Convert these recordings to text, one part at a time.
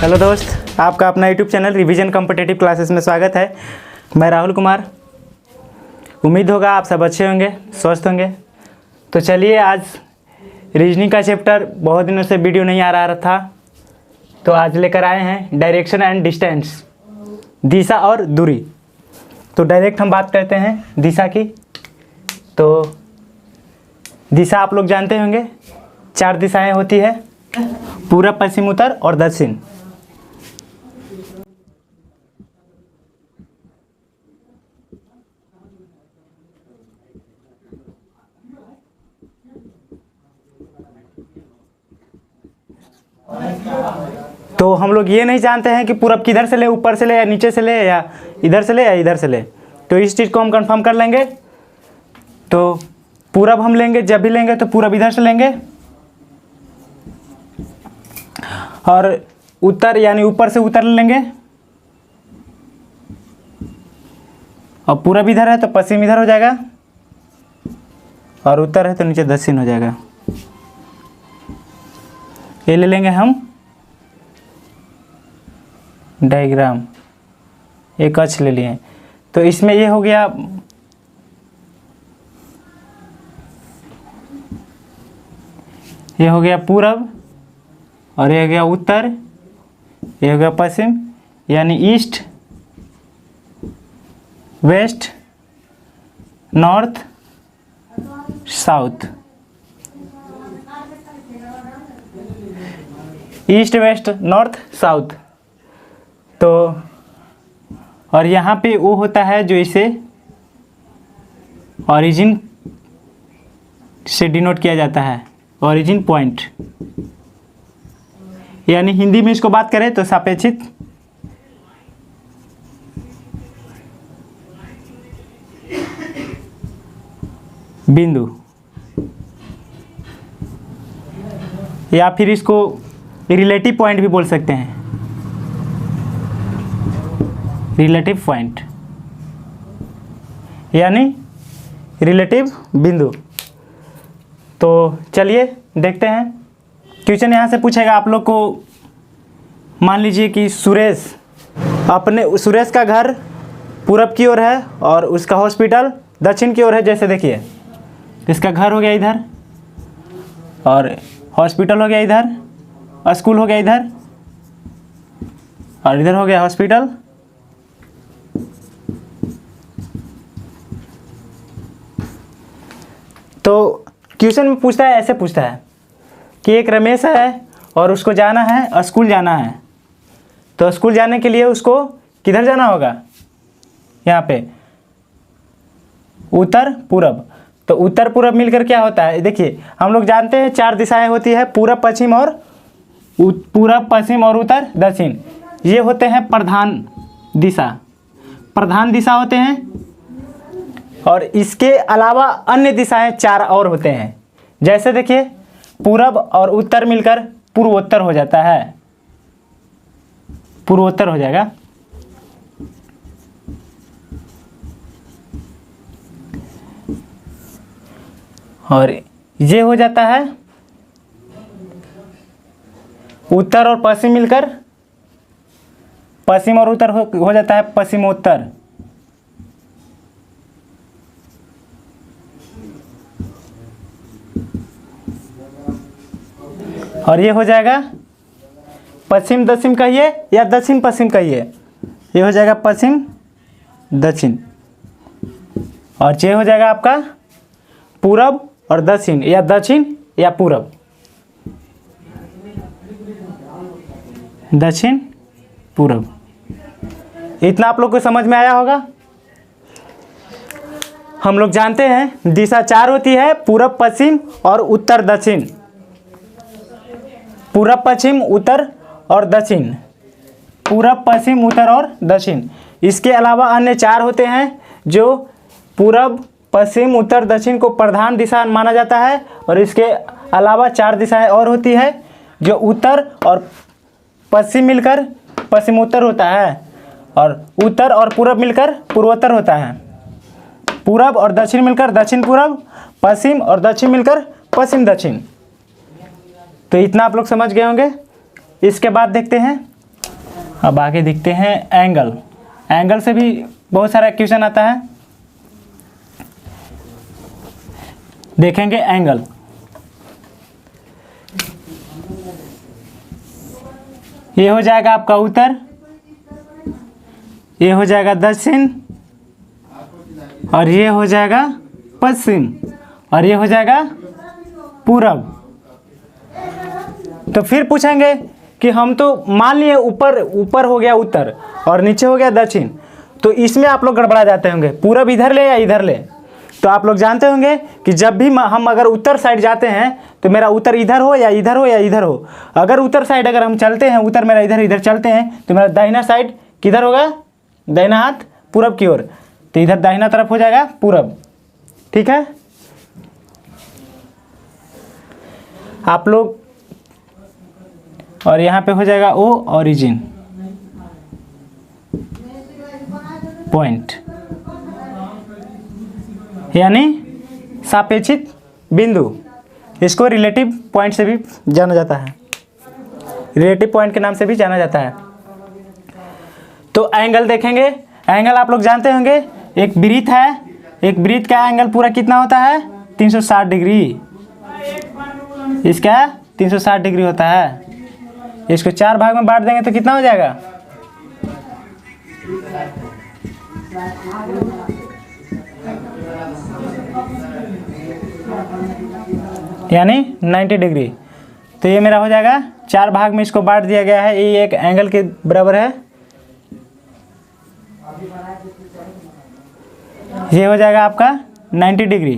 Hello दोस्त, आपका अपना YouTube channel revision competitive classes में स्वागत है। मैं राहुल कुमार। उम्मीद होगा आप सब अच्छे होंगे, स्वस्थ होंगे। तो चलिए, आज रीजनिंग का चैप्टर बहुत दिनों से वीडियो नहीं आ रहा था, तो आज लेकर आए हैं डायरेक्शन एंड डिस्टेंस, दिशा और दूरी। तो डायरेक्ट हम बात करते हैं दिशा की। तो दिशा आप लोग जानते होंगे, 4 दिशाएं होती है: पूरब, पश्चिम, उत्तर और दक्षिण। तो हम लोग ये नहीं जानते हैं कि पूरब किधर से ले, ऊपर से ले या नीचे से ले या इधर से ले या इधर से ले। तो इस चीज़ को हम कंफर्म कर लेंगे। तो पूरब हम लेंगे, जब भी लेंगे तो पूरब इधर से लेंगे, और उत्तर यानी ऊपर से उत्तर लेंगे। और पूरब इधर है तो पश्चिम इधर हो जाएगा, और उत्तर है तो नीचे दक्षिण हो जाएगा। ये ले लेंगे हम डायग्राम, एक अक्ष ले लिए। तो इसमें ये हो गया, ये हो गया पूरब, और ये हो गया उत्तर, ये हो गया पश्चिम, यानी east, west, north, south. East, west, north, south. तो और यहाँ पे वो होता है जो इसे ओरिजिन से डिनोट किया जाता है, ओरिजिन पॉइंट, यानी हिंदी में इसको बात करें तो सापेक्षित बिंदु, या फिर इसको रिलेटिव पॉइंट भी बोल सकते हैं, रिलेटिव पॉइंट यानी रिलेटिव बिंदु। तो चलिए देखते हैं। क्वेश्चन यहाँ से पूछेगा आप लोग को। मान लीजिए कि सुरेश का घर पूरब की ओर है और उसका हॉस्पिटल दक्षिण की ओर है। जैसे देखिए, इसका घर हो गया इधर, और हॉस्पिटल हो गया इधर, स्कूल हो गया इधर, और इधर हो गया हॉस्पिटल। तो क्वेश्चन में पूछता है, ऐसे पूछता है कि एक रमेश है और उसको जाना है, स्कूल जाना है। तो स्कूल जाने के लिए उसको किधर जाना होगा? यहाँ पे उत्तर पूरब। तो उत्तर पूरब मिलकर क्या होता है? देखिए, हम लोग जानते हैं 4 दिशाएं होती है: पूरब, पश्चिम और उत्तर, दक्षिण। ये होते हैं प्रधान दिशा होते हैं। और इसके अलावा अन्य दिशाएं 4 और होते हैं। जैसे देखिए, पूरब और उत्तर मिलकर पूर्वोत्तर हो जाता है, पूर्वोत्तर हो जाएगा। और ये हो जाता है उत्तर और पश्चिम मिलकर पश्चिम और उत्तर हो जाता है पश्चिमोत्तर। और ये हो जाएगा पश्चिम दक्षिण कहिए या दक्षिण पश्चिम कहिए, ये हो जाएगा पश्चिम दक्षिण। और ये हो जाएगा आपका पूरब और दक्षिण, या दक्षिण या पूरब, दक्षिण पूरब। इतना आप लोग को समझ में आया होगा। हम लोग जानते हैं दिशा 4 होती है: पूरब, पश्चिम और उत्तर, दक्षिण। पूरब, पश्चिम, उत्तर और दक्षिण, पूरब, पश्चिम, उत्तर और दक्षिण। इसके अलावा अन्य 4 होते हैं जो पूरब, पश्चिम, उत्तर, दक्षिण को प्रधान दिशा माना जाता है। और इसके अलावा 4 दिशाएं और होती है जो उत्तर और पश्चिम मिलकर पश्चिमोत्तर होता है, और उत्तर और पूरब मिलकर पूर्वोत्तर होता है। पूरब और दक्षिण मिलकर दक्षिण पूरब, पश्चिम और दक्षिण मिलकर पश्चिम दक्षिण। तो इतना आप लोग समझ गए होंगे। इसके बाद देखते हैं अब आगे देखते हैं एंगल। एंगल से भी बहुत सारा क्वेश्चन आता है। देखेंगे एंगल। ये हो जाएगा आपका उत्तर, ये हो जाएगा दक्षिण, और ये हो जाएगा पश्चिम, और ये हो जाएगा पूरब। तो फिर पूछेंगे कि हम तो मान लिए ऊपर ऊपर हो गया उत्तर और नीचे हो गया दक्षिण, तो इसमें आप लोग गड़बड़ा जाते होंगे, पूरब इधर ले या इधर ले। तो आप लोग जानते होंगे कि जब भी हम अगर उत्तर साइड जाते हैं तो मेरा उत्तर इधर हो या इधर हो या इधर हो। अगर उत्तर साइड अगर हम चलते हैं, उत्तर मेरा इधर इधर चलते हैं, तो मेरा दाहिना साइड किधर होगा, दाहिना हाथ पूरब की ओर, तो इधर दाहिना तरफ हो जाएगा पूरब। ठीक है, आप लोग, और यहाँ पे हो जाएगा ओ ओरिजिन पॉइंट, यानी सापेक्षित बिंदु। इसको रिलेटिव पॉइंट से भी जाना जाता है, रिलेटिव पॉइंट के नाम से भी जाना जाता है। तो एंगल देखेंगे। एंगल आप लोग जानते होंगे, एक वृत्त है, एक वृत्त का एंगल पूरा कितना होता है, 360 डिग्री। इसका 360 डिग्री होता है। इसको 4 भाग में बांट देंगे तो कितना हो जाएगा, यानी 90 डिग्री। तो ये मेरा हो जाएगा 4 भाग में इसको बांट दिया गया है। ये एक एंगल के बराबर है। ये हो जाएगा आपका 90 डिग्री,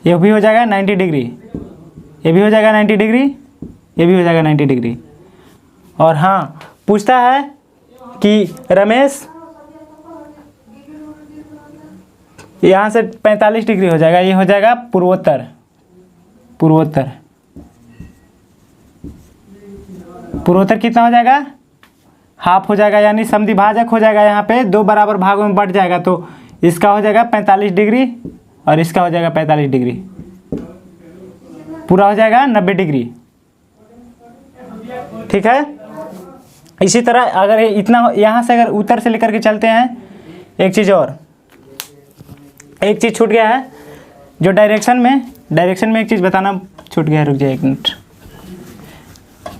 ये भी हो जाएगा 90 डिग्री, ये भी हो जाएगा 90 डिग्री, ये भी हो जाएगा 90 डिग्री। और हाँ, पूछता है कि रमेश यहाँ से 45 डिग्री हो जाएगा, ये हो जाएगा पूर्वोत्तर। पूर्वोत्तर, पूर्वोत्तर कितना हो जाएगा, हाफ हो जाएगा, यानी समद्विभाजक हो जाएगा। यहाँ पे 2 बराबर भागों में बट जाएगा, तो इसका हो जाएगा 45 डिग्री और इसका हो जाएगा 45 डिग्री, पूरा हो जाएगा 90 डिग्री। ठीक है, इसी तरह अगर इतना यहाँ से अगर उत्तर से लेकर के चलते हैं, एक चीज़ और, एक चीज़ छूट गया है जो डायरेक्शन में एक चीज़ बताना छूट गया है, रुक जाए एक मिनट।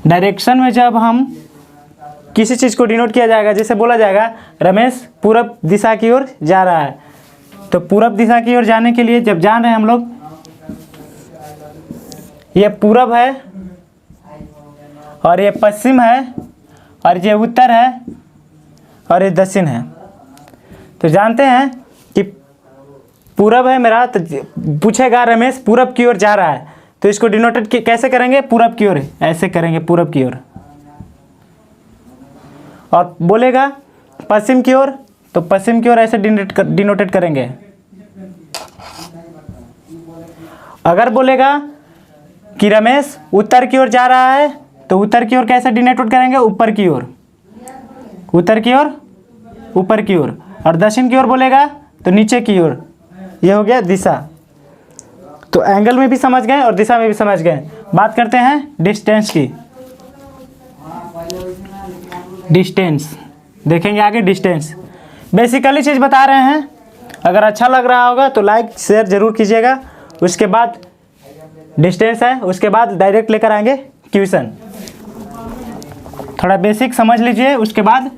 डायरेक्शन में जब हम किसी चीज़ को डिनोट किया जाएगा, जैसे बोला जाएगा रमेश पूरब दिशा की ओर जा रहा है, तो पूरब दिशा की ओर जाने के लिए जब जान रहे हैं हम लोग, ये पूरब है और ये पश्चिम है और ये उत्तर है और ये दक्षिण है। तो जानते हैं कि पूरब है मेरा, तो पूछेगा रमेश पूरब की ओर जा रहा है, तो इसको डिनोटेड कैसे करेंगे, पूरब की ओर, ऐसे करेंगे पूरब की ओर। और बोलेगा पश्चिम की ओर, तो पश्चिम की ओर ऐसे डिनोटेड करेंगे। अगर बोलेगा कि रमेश उत्तर की ओर जा रहा है, तो उत्तर की ओर कैसे डिनोटेड करेंगे, ऊपर की ओर, उत्तर की ओर, ऊपर की ओर। और दक्षिण की ओर बोलेगा तो नीचे की ओर। ये हो गया दिशा। तो एंगल में भी समझ गए और दिशा में भी समझ गए। बात करते हैं डिस्टेंस की। डिस्टेंस देखेंगे आगे। डिस्टेंस बेसिकली चीज़ बता रहे हैं, अगर अच्छा लग रहा होगा तो लाइक शेयर ज़रूर कीजिएगा। उसके बाद डिस्टेंस है, उसके बाद डायरेक्ट लेकर आएंगे क्वेश्चन। थोड़ा बेसिक समझ लीजिए उसके बाद।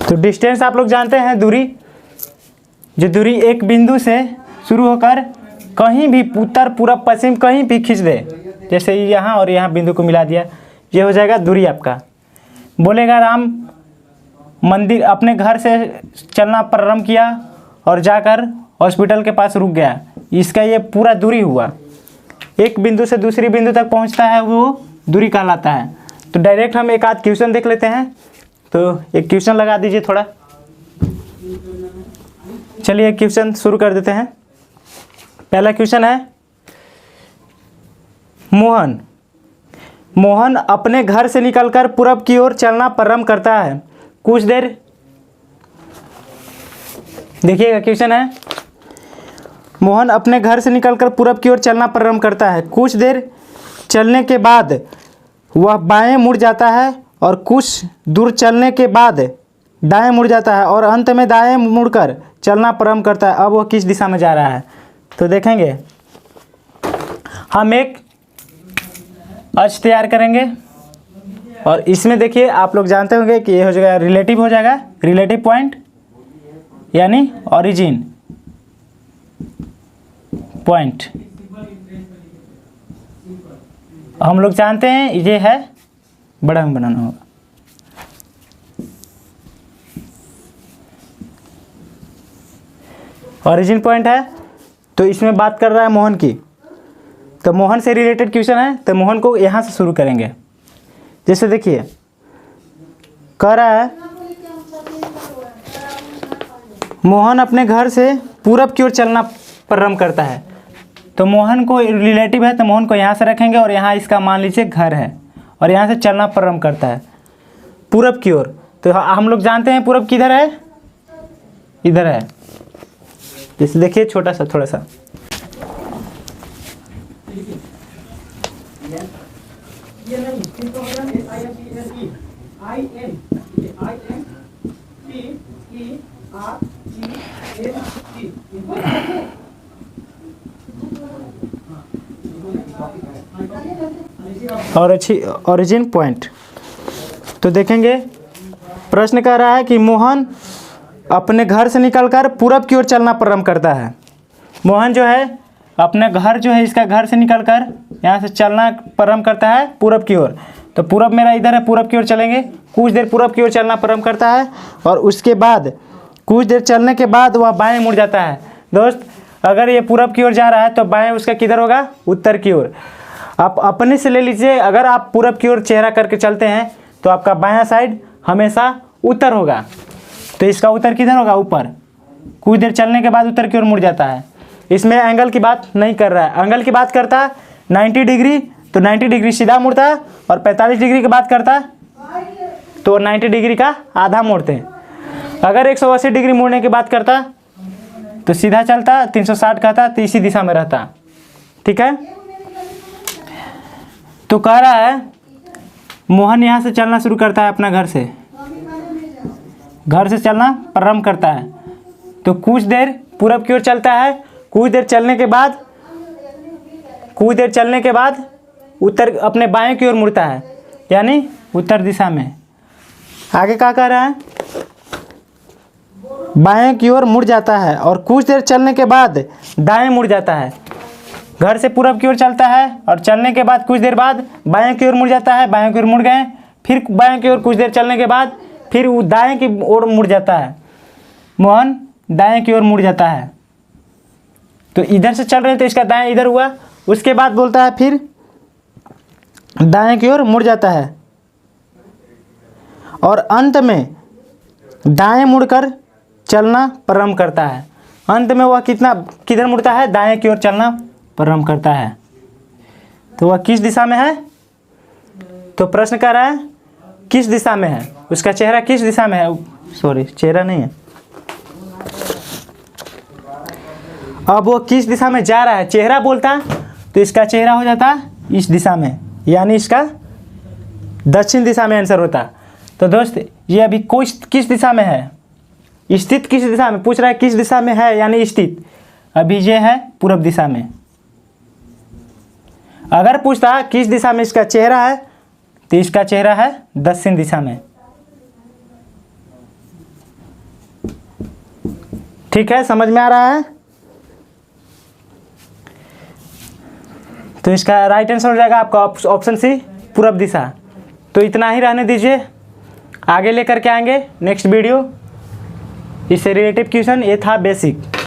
तो डिस्टेंस आप लोग जानते हैं, दूरी, जो दूरी एक बिंदु से शुरू होकर कहीं भी उत्तर पूरब पश्चिम कहीं भी खींच दे, जैसे यहाँ और यहाँ बिंदु को मिला दिया, ये हो जाएगा दूरी आपका। बोलेगा राम मंदिर अपने घर से चलना प्रारंभ किया और जाकर हॉस्पिटल के पास रुक गया, इसका ये पूरा दूरी हुआ। एक बिंदु से दूसरी बिंदु तक पहुंचता है, वो दूरी कहलाता है। तो डायरेक्ट हम एक आध क्वेश्चन देख लेते हैं। तो एक क्वेश्चन लगा दीजिए थोड़ा। चलिए क्वेश्चन शुरू कर देते हैं। पहला क्वेश्चन है, मोहन अपने घर से निकलकर पूरब की ओर चलना प्रारंभ करता है। कुछ देर, देखिएगा क्वेश्चन है, मोहन अपने घर से निकलकर पूरब की ओर चलना प्रारंभ करता है। कुछ देर चलने के बाद वह बाएं मुड़ जाता है और कुछ दूर चलने के बाद दाएं मुड़ जाता है और अंत में दाएं मुड़कर चलना प्रारंभ करता है। अब वह किस दिशा में जा रहा है? तो देखेंगे, हम एक अक्ष तैयार करेंगे और इसमें देखिए आप लोग जानते होंगे कि ये हो जाएगा रिलेटिव, हो जाएगा रिलेटिव पॉइंट यानी ओरिजिन पॉइंट। हम लोग जानते हैं ये है, बड़ा में बनाना होगा। ओरिजिन पॉइंट है, तो इसमें बात कर रहा है मोहन की, तो मोहन से रिलेटेड क्वेश्चन है, तो मोहन को यहाँ से शुरू करेंगे। जैसे देखिए कह रहा है मोहन अपने घर से पूरब की ओर चलना प्रारंभ करता है। तो मोहन को रिलेटिव है, तो मोहन को यहाँ से रखेंगे और यहाँ इसका मान लीजिए घर है और यहाँ से चलना प्रारंभ करता है पूरब की ओर। तो हम लोग जानते हैं पूरब किधर है, इधर है। जैसे देखिए छोटा सा थोड़ा सा, और अच्छी ओरिजिन पॉइंट। तो देखेंगे प्रश्न कह रहा है कि मोहन अपने घर से निकलकर पूरब की ओर चलना प्रारंभ करता है। मोहन जो है अपने घर जो है इसका घर से निकलकर यहाँ से चलना प्रारंभ करता है पूरब की ओर। तो पूरब मेरा इधर है, पूरब की ओर चलेंगे, कुछ देर पूरब की ओर चलना प्रारंभ करता है और उसके बाद कुछ देर चलने के बाद वह बाएं मुड़ जाता है। दोस्त अगर ये पूरब की ओर जा रहा है तो बाएं उसका किधर होगा, उत्तर की ओर। आप अपने से ले लीजिए, अगर आप पूरब की ओर चेहरा करके चलते हैं तो आपका बायां साइड हमेशा उत्तर होगा। तो इसका उत्तर किधर होगा, ऊपर। कुछ देर चलने के बाद उत्तर की ओर मुड़ जाता है। इसमें एंगल की बात नहीं कर रहा है, एंगल की बात करता है 90 डिग्री, तो 90 डिग्री सीधा मुड़ता है और 45 डिग्री की बात करता है तो 90 डिग्री का आधा मोड़ते हैं। अगर 180 डिग्री मुड़ने की बात करता तो सीधा चलता, 360 कहता तो इसी दिशा में रहता। ठीक है, तो कह रहा है मोहन यहाँ से चलना शुरू करता है, अपना घर से चलना प्रारंभ करता है। तो कुछ देर पूरब की ओर चलता है, कुछ देर चलने के बाद उत्तर अपने बाएं की ओर मुड़ता है, यानी उत्तर दिशा में। आगे क्या कह रहा है, बाएं की ओर मुड़ जाता है और कुछ देर चलने के बाद दाएं मुड़ जाता है। घर से पूरब की ओर चलता है और चलने के बाद कुछ देर बाद बाएं की ओर मुड़ जाता है, बाएं की ओर मुड़ गए, फिर बाएं की ओर कुछ देर चलने के बाद फिर वो दाएं की ओर मुड़ जाता है। मोहन दाएं की ओर मुड़ जाता है, तो इधर से चल रहे हैं तो इसका दाएं इधर हुआ। उसके बाद बोलता है फिर दाएं की ओर मुड़ जाता है और अंत में दाएं मुड़कर चलना प्रारंभ करता है। अंत में वह किधर मुड़ता है, दाएं की ओर चलना प्रारंभ करता है। तो वह किस दिशा में है, तो प्रश्न कर रहा है किस दिशा में है, उसका चेहरा किस दिशा में है। सॉरी, चेहरा नहीं है, अब वो किस दिशा में जा रहा है। चेहरा बोलता तो इसका चेहरा हो जाता इस दिशा में, यानी इसका दक्षिण दिशा में आंसर होता। तो दोस्त ये अभी किस दिशा में है, स्थित किस दिशा में पूछ रहा है, किस दिशा में है यानी स्थित। अभी ये है पूरब दिशा में। अगर पूछता किस दिशा में इसका चेहरा है तो इसका चेहरा है दक्षिण दिशा में। ठीक है, समझ में आ रहा है। तो इसका राइट आंसर हो जाएगा आपका ऑप्शन सी, पूरब दिशा। तो इतना ही रहने दीजिए, आगे लेकर के आएंगे नेक्स्ट वीडियो। इससे रिलेटिव क्वेश्चन ये था बेसिक।